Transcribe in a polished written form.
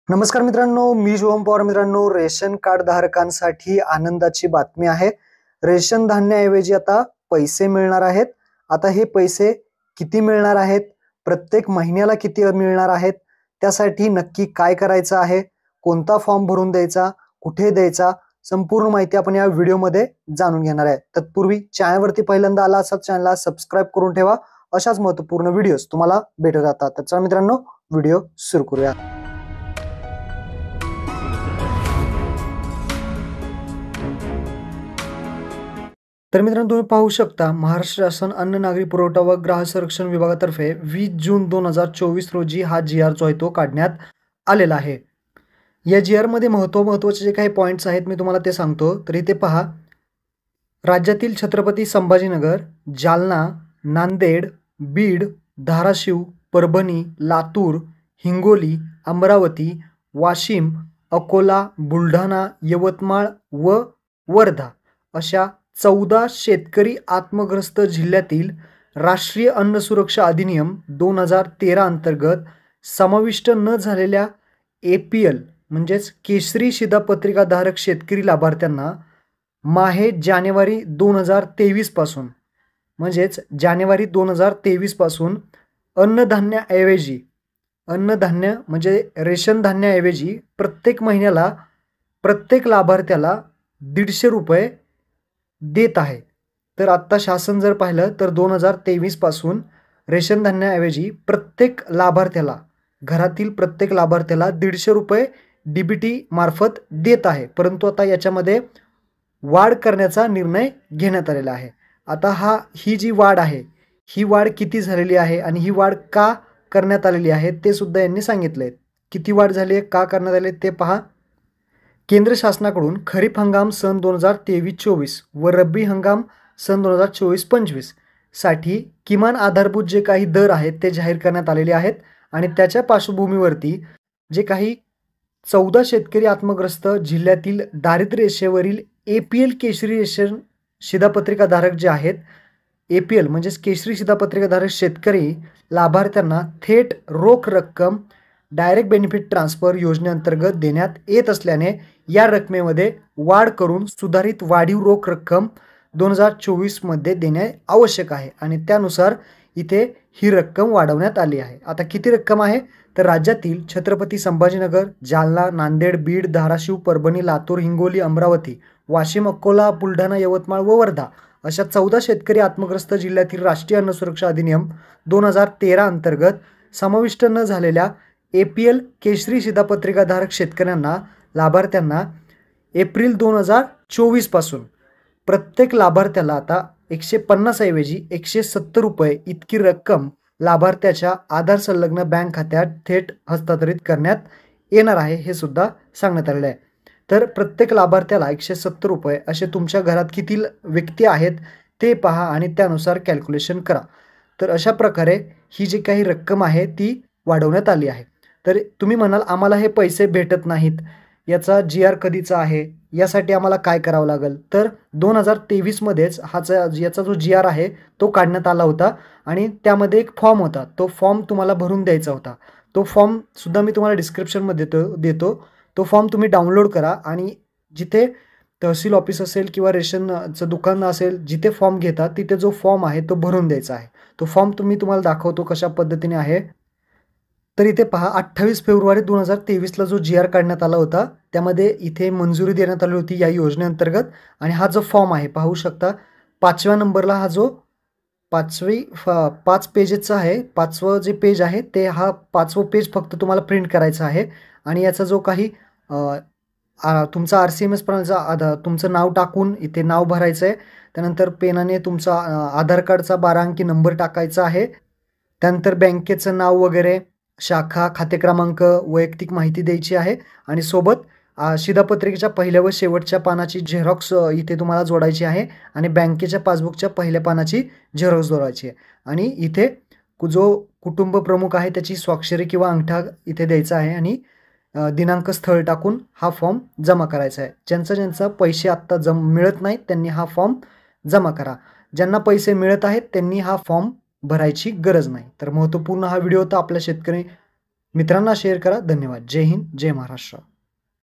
नमस्कार मित्रांनो, मी शुभम पवार. मित्रांनो, रेशन कार्ड धारकांसाठी आनंदाची बातमी आहे. रेशन धान्याऐवजी आता पैसे मिळणार आहेत. आता हे पैसे किती मिळणार आहेत, प्रत्येक महिन्याला किती मिळणार आहेत, त्यासाठी नक्की काय करायचं आहे, कोणता फॉर्म भरून द्यायचा, कुठे द्यायचा, संपूर्ण माहिती आपण या व्हिडिओमध्ये जाणून घेणार आहे. तत्पूर्वी चॅनलवरती पहिल्यांदा आला असाल चॅनलला सबस्क्राईब करून ठेवा. अशाच महत्त्वपूर्ण व्हिडिओज तुम्हाला भेटत राहतात. तर चला मित्रांनो, व्हिडिओ सुरू करूया. तर मित्रांनो, तुम्ही पाहू शकता महाराष्ट्र शासन अन्न नागरी पुरवठा व ग्राहक संरक्षण विभागातर्फे 20 जून 2024 रोजी हा GR जो आहे तो काढण्यात आलेला आहे. या GR मध्ये महत्त्वाचे जे काही पॉईंट्स आहेत मी तुम्हाला ते सांगतो. तर इथे पहा, राज्यातील छत्रपती संभाजीनगर, जालना, नांदेड, बीड, धाराशिव, परभणी, लातूर, हिंगोली, अमरावती, वाशिम, अकोला, बुलढाणा, यवतमाळ व वर्धा अशा 14 शेतकरी आत्मग्रस्त जिल्ह्यातील राष्ट्रीय अन्न सुरक्षा अधिनियम 2013 अंतर्गत समाविष्ट न झालेल्या APL म्हणजेच केशरी शिधापत्रिकाधारक शेतकरी लाभार्थ्यांना माहे जानेवारी 2023 पासून म्हणजेच जानेवारी 2023 पासून अन्नधान्य म्हणजे रेशन धान्याऐवजी प्रत्येक महिन्याला प्रत्येक लाभार्थ्याला 150 रुपये देत आहे. तर आत्ता शासन जर पाहिलं तर 2023 पासून रेशन धान्याऐवजी प्रत्येक लाभार्थ्याला, घरातील प्रत्येक लाभार्थ्याला 150 रुपये DBT मार्फत देत आहे. परंतु आता याच्यामध्ये वाढ करण्याचा निर्णय घेण्यात आलेला आहे. आता ही जी वाढ आहे, ही वाढ किती झालेली आहे आणि ही वाढ का करण्यात आलेली आहे ते सुद्धा यांनी सांगितलंय. किती वाढ झाली आहे, का करण्यात आले ते पहा. केंद्र शासनाकडून खरीप हंगाम सन 2023-24 व रब्बी हंगाम सन 2024-25 साठी किमान आधारभूत जे काही दर आहेत ते जाहीर करण्यात आलेले आहेत. आणि त्याच्या पार्श्वभूमीवरती जे काही 14 शेतकरी आत्मग्रस्त जिल्ह्यातील दारिद्र्य रेषेवरील APL केशरी रेशन शिधापत्रिकाधारक जे आहेत, APL म्हणजेच केशरी शिधापत्रिकाधारक शेतकरी लाभार्थ्यांना थेट रोख रक्कम डायरेक्ट बेनिफिट ट्रान्सफर योजनेअंतर्गत देण्यात येत असल्याने या रकमेमध्ये वाढ करून सुधारित वाढीव रोख रक्कम 2024 मध्ये देणे आवश्यक आहे आणि त्यानुसार इथे ही रक्कम वाढवण्यात आली आहे. आता किती रक्कम आहे, तर राज्यातील छत्रपती संभाजीनगर, जालना, नांदेड, बीड, धाराशिव, परभणी, लातूर, हिंगोली, अमरावती, वाशिम, अकोला, बुलढाणा, यवतमाळ व वर्धा अशा 14 शेतकरी आत्मग्रस्त जिल्ह्यातील राष्ट्रीय अन्न सुरक्षा अधिनियम 2013 अंतर्गत समाविष्ट न झालेल्या APL केशरी शिधापत्रिकाधारक शेतकऱ्यांना लाभार्थ्यांना एप्रिल 2024 पासून प्रत्येक लाभार्थ्याला आता 150 ऐवजी 170 रुपये इतकी रक्कम लाभार्थ्याच्या आधार संलग्न बँक खात्यात थेट हस्तांतरित करण्यात येणार आहे, हे सुद्धा सांगण्यात आलेलं आहे. तर प्रत्येक लाभार्थ्याला 170 रुपये असे तुमच्या घरात किती व्यक्ती आहेत ते पहा आणि त्यानुसार कॅल्क्युलेशन करा. तर अशा प्रकारे ही जी काही रक्कम आहे ती वाढवण्यात आली आहे. तर तुम्ही म्हणाल आम्हाला हे पैसे भेटत नाहीत, याचा GR कधीचा आहे, यासाठी आम्हाला काय करावं लागेल. तर 2023 मध्येच याचा जो GR आहे तो काढण्यात आला होता आणि त्यामध्ये एक फॉर्म होता. तो फॉर्म तुम्हाला भरून द्यायचा होता. तो फॉर्म सुद्धा मी तुम्हाला डिस्क्रिप्शनमध्ये देतो. तो फॉर्म तुम्ही डाउनलोड करा आणि जिथे तहसील ऑफिस असेल किंवा रेशनचं दुकान असेल, जिथे फॉर्म घेतात तिथे जो फॉर्म आहे तो भरून द्यायचा आहे. तो फॉर्म तुम्हाला दाखवतो कशा पद्धतीने आहे. तर इथे पहा, 28 फेब्रुवारी 2023ला जो GR काढण्यात आला होता त्यामध्ये इथे मंजुरी देण्यात आली होती या योजनेअंतर्गत. आणि हा जो फॉर्म आहे पाहू शकता, 5व्या नंबरला हा जो 5 पेजेसचा आहे, 5वं जे पेज आहे ते हा 5वं पेज फक्त तुम्हाला प्रिंट करायचं आहे. आणि याचा जो काही तुमचा RCMS प्रणालीचा तुमचं नाव टाकून इथे नाव भरायचं आहे. त्यानंतर पेनाने तुमचा आधार कार्डचा 12 अंकी नंबर टाकायचा आहे. त्यानंतर बँकेचं नाव वगैरे, शाखा, खाते क्रमांक, वैयक्तिक माहिती द्यायची आहे. आणि सोबत शिधापत्रिकेच्या पहिल्या व शेवटच्या पानाची झेरॉक्स इथे तुम्हाला जोडायची आहे आणि बँकेच्या पासबुकच्या पहिल्या पानाची झेरॉक्स जोडायची आहे. आणि इथे जो कुटुंब प्रमुख आहे त्याची स्वाक्षरी किंवा अंगठा इथे द्यायचा आहे आणि दिनांक, स्थळ टाकून हा फॉर्म जमा करायचा आहे. ज्यांचा पैसे आत्ता मिळत नाहीत त्यांनी हा फॉर्म जमा करा. ज्यांना पैसे मिळत आहेत त्यांनी हा फॉर्म भरायची गरज नाही. तर महत्त्वपूर्ण हा व्हिडिओ होता आपल्या शेतकरी मित्रांना शेअर करा. धन्यवाद. जय हिंद, जय महाराष्ट्र.